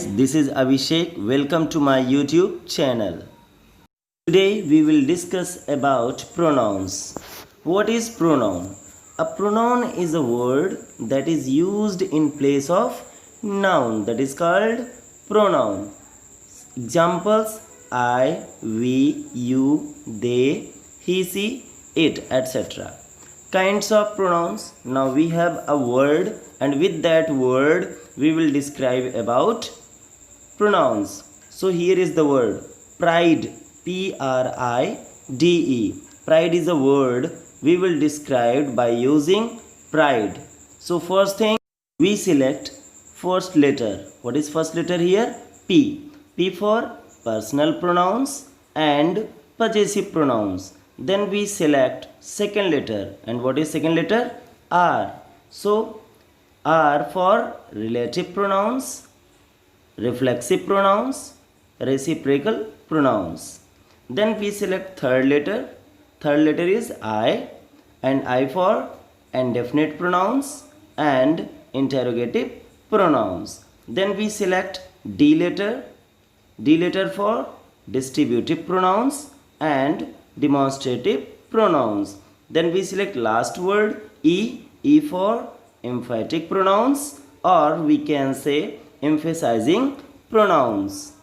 This is Abhishek. Welcome to my YouTube channel. Today we will discuss about pronouns. What is pronoun? A pronoun is a word that is used in place of noun, that is called pronoun. Examples: I, we, you, they, he, she, it, etc. Kinds of pronouns. Now we have a word, and with that word we will describe about pronouns. So here is the word pride, Pride. Pride is a word we will describe by using pride. So first thing, we select first letter. What is first letter here? P. P for personal pronouns and possessive pronouns. Then we select second letter. And what is second letter? R. So R for relative pronouns, reflexive pronouns, reciprocal pronouns. Then we select third letter. Third letter is I, and I for indefinite pronouns and interrogative pronouns. Then we select D letter. D letter for distributive pronouns and demonstrative pronouns. Then we select last word E. E for emphatic pronouns, or we can say emphasizing pronouns.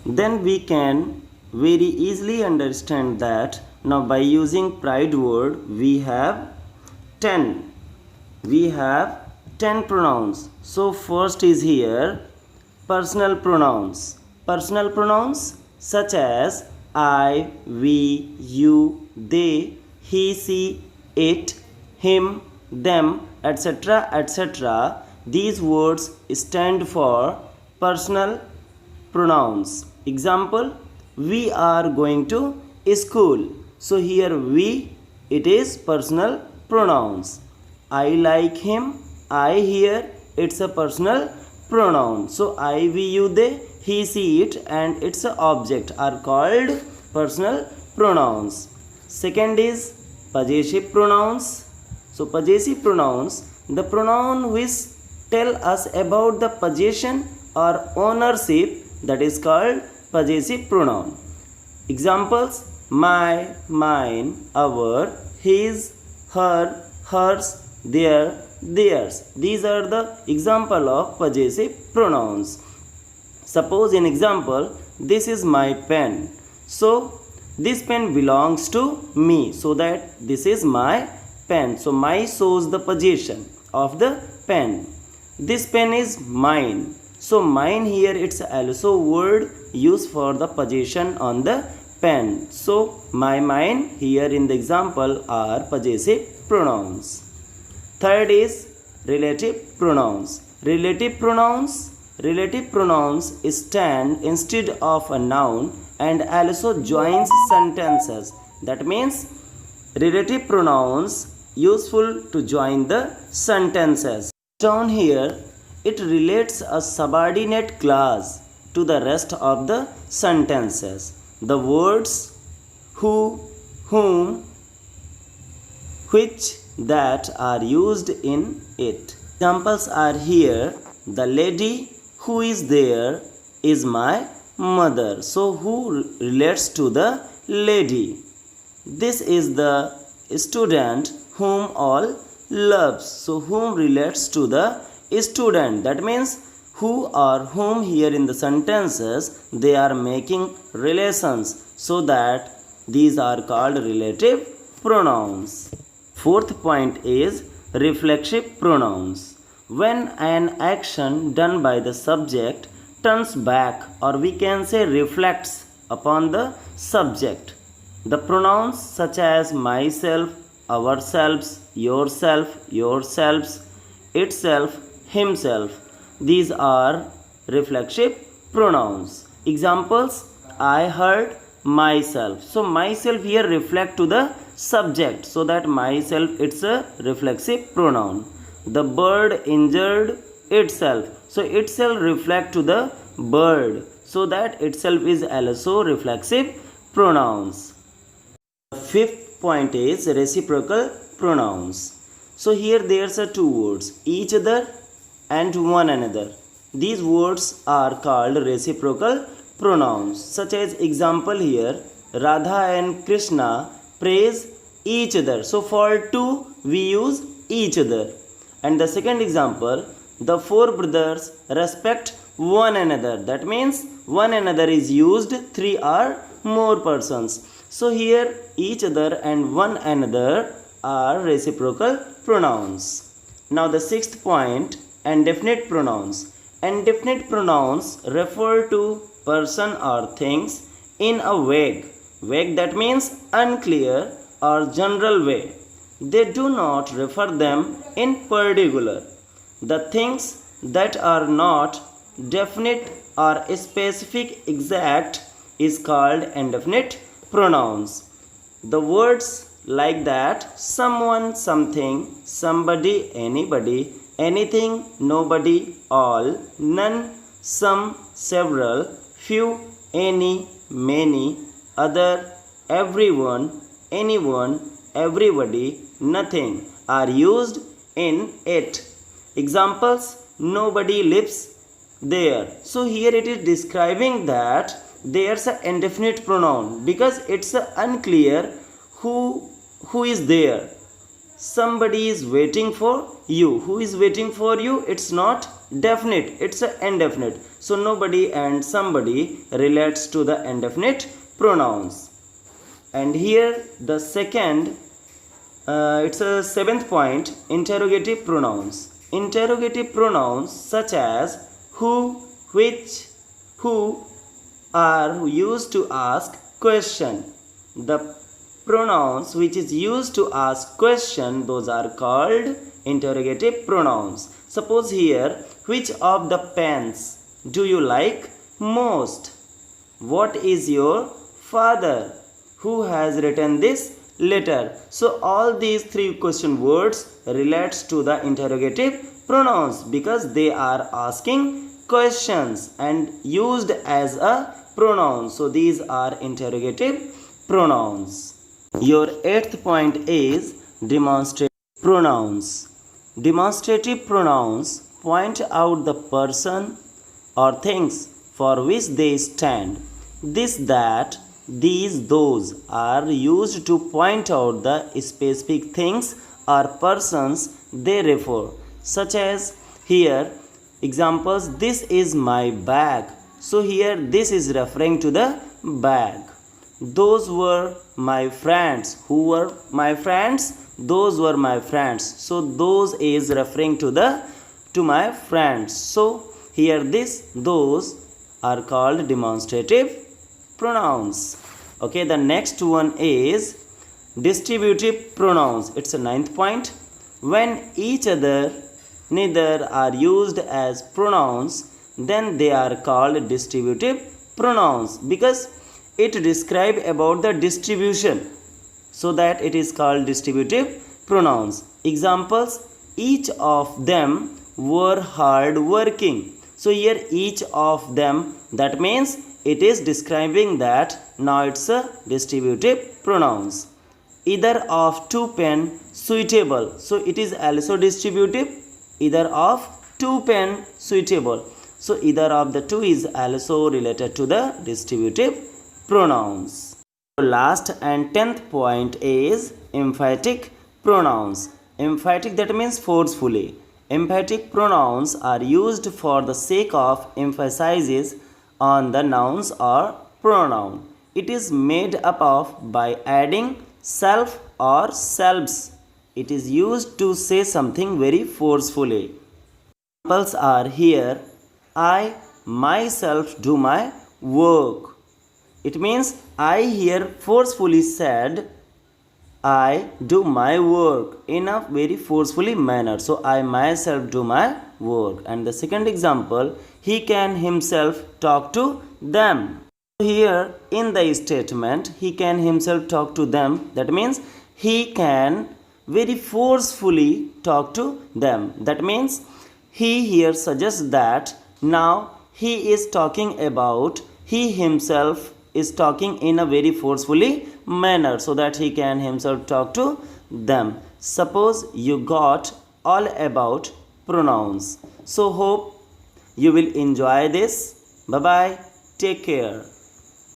Then we can very easily understand that now by using pride word we have 10 pronouns. So first is here personal pronouns. Personal pronouns such as I, we, you, they, he, she, it, him, them, etc., etc. These words stand for personal pronouns. Example: we are going to school. So here we, it is personal pronouns. I like him. I here, it's a personal pronoun. So I, we, you, they, he, she, it, and its object are called personal pronouns. Second is possessive pronouns. So possessive pronouns, the pronoun which tell us about the possession or ownership, that is called possessive pronoun. Examples: my, mine, our, his, her, hers, their, theirs. These are the example of possessive pronouns. Suppose in example, this is my pen. So this pen belongs to me, so that this is my pen. So my shows the possession of the pen. This pen is mine. So mine here, it's also word used for the possession on the pen. So my, mine here in the example are possessive pronouns. Third is relative pronouns. Relative pronouns stand instead of a noun and also joins sentences. That means relative pronouns useful to join the sentences. Down here, it relates a subordinate clause to the rest of the sentences. The words who, whom, which, that are used in it. Examples are here: the lady who is there is my mother. So who relates to the lady? This is the student whom all loves. So whom relates to the student. That means who or whom here in the sentences, they are making relations, so that these are called relative pronouns. Fourth point is reflexive pronouns. When an action done by the subject turns back, or we can say reflects upon the subject. The pronouns such as myself, ourselves, yourself, yourselves, itself, himself, these are reflexive pronouns. Examples: I heard myself. So myself here reflect to the subject, so that myself, it's a reflexive pronoun. The bird injured itself. So itself reflect to the bird, so that itself is also reflexive pronouns. Fifth point is reciprocal pronouns. So here there's a two words, each other and one another. These words are called reciprocal pronouns. Such as example here, Radha and Krishna praise each other. So for two we use each other. And the second example, the four brothers respect one another. That means one another is used three or more persons. So here each other and one another are reciprocal pronouns. Now the sixth point, indefinite pronouns. Indefinite pronouns refer to person or things in a vague that means unclear or general way. They do not refer them in particular. The things that are not definite or specific exact is called indefinite pronouns. The words like that, someone, something, somebody, anybody, anything, nobody, all, none, some, several, few, any, many, other, everyone, anyone, everybody, nothing are used in it. Examples, nobody lives there. So here it is describing that there's an indefinite pronoun because it's unclear who is there. Somebody is waiting for you. Who is waiting for you? It's not definite, it's indefinite. So nobody and somebody relates to the indefinite pronouns. And here the second, it's a seventh point, interrogative pronouns. Interrogative pronouns such as who, which, who are used to ask question. The pronouns which is used to ask question, those are called interrogative pronouns. Suppose here, which of the pens do you like most? What is your father? Who has written this letter? So all these three question words relates to the interrogative pronouns because they are asking questions and used as a pronoun. So these are interrogative pronouns. Your eighth point is demonstrative pronouns. Demonstrative pronouns point out the person or things for which they stand. This, that, these, those are used to point out the specific things or persons they refer. Such as here, examples, this is my bag. So here this is referring to the bag. Those were my friends. Who were my friends? Those were my friends. So those is referring to my friends. So here this, those are called demonstrative pronouns. Okay, the next one is distributive pronouns. It's a ninth point. When each other, neither are used as pronouns, then they are called distributive pronouns because it describe about the distribution, so that it is called distributive pronouns. Examples, each of them were hard working. So here each of them, that means it is describing that now it's a distributive pronouns. Either of two pen suitable. So it is also distributive. Either of two pen suitable. So either of the two is also related to the distributive pronouns. Last and 10th point is emphatic pronouns. Emphatic, that means forcefully. Emphatic pronouns are used for the sake of emphasizes on the nouns or pronoun. It is made up of by adding self or selves. It is used to say something very forcefully. Examples are here, I myself do my work. It means I here forcefully said I do my work in a very forcefully manner. So I myself do my work. And the second example, he can himself talk to them. Here in the statement, he can himself talk to them. That means he can very forcefully talk to them. That means he here suggests that now he is talking about, he himself is talking in a very forcefully manner so that he can himself talk to them. Suppose you got all about pronouns. So hope you will enjoy this. Bye bye. Take care.